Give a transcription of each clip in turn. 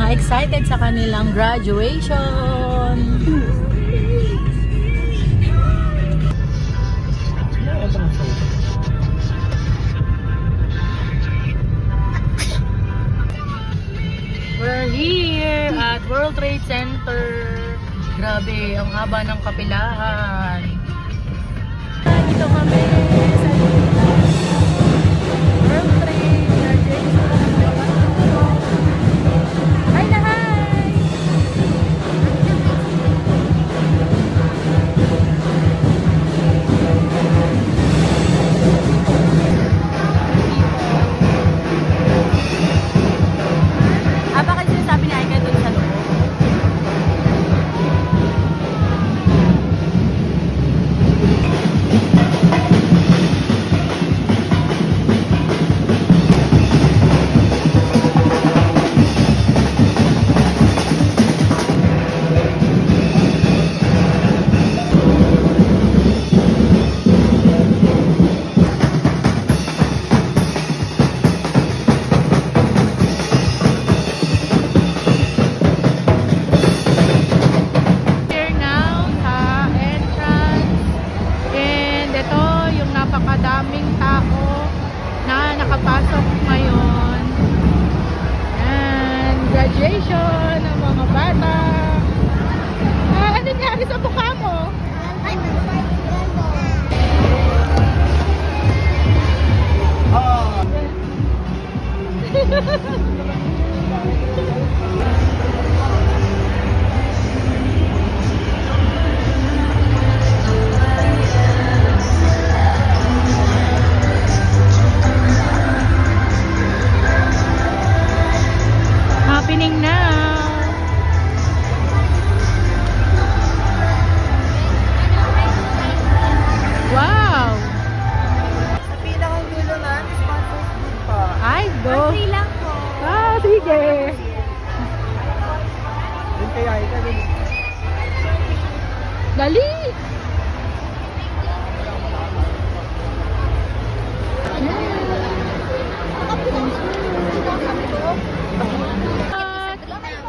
excited sa kanilang graduation. We're here at World Trade Center. Grabe, ang haba ng kapilaan. Dito kami sa World Trade graduation. Hi na hi! Baka sinasabi ni Aika doon sa loob. Napakadaming tao na nakapasok ngayon. And graduation ng mga bata. Ano nangyari sa mukha mo? Happening now. Wow. Sa pinakang dulo na, sponsors din po. Ay, go. Free lang po. Sige. Doon kaya ika din. Dali.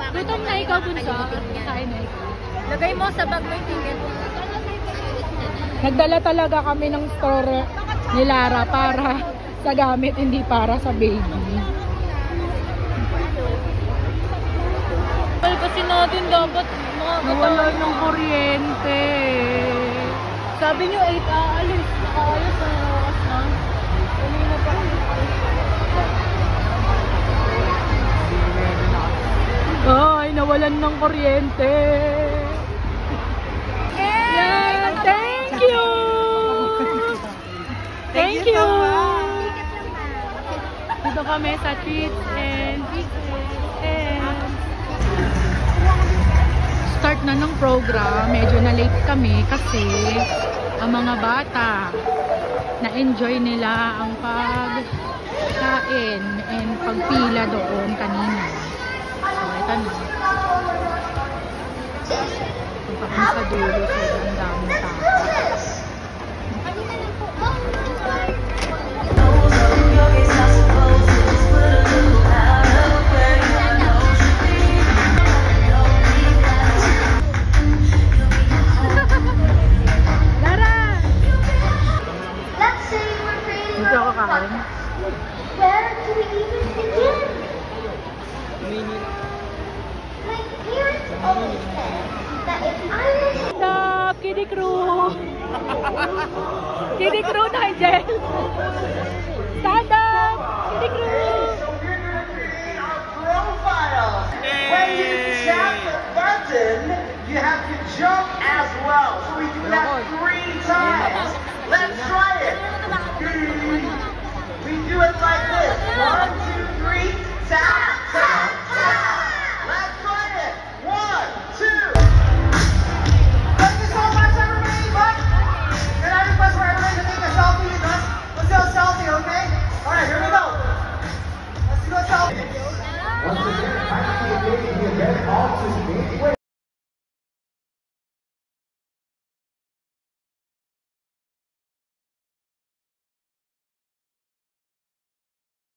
Gutom na ikaw, Bunso. Kain na ikaw. Lagay mo sa bag mo yung ticket. Nagdala talaga kami ng store ni Lara para sa gamit, hindi para sa baby. Kasi natin dapat nawala ng kuryente. Sabi nyo 8 aalis. Nakaayos na oras na. Kanina pa. Ay, nawalan ng kuryente. Yeah, thank you. Thank you. Dito kami sa Treats and start na ng program. Medyo na late kami kasi ang mga bata na-enjoy nila ang pagkain and pagpila doon kanina. So, ito na. Punta kami sa dulo. Sobrang daming tao.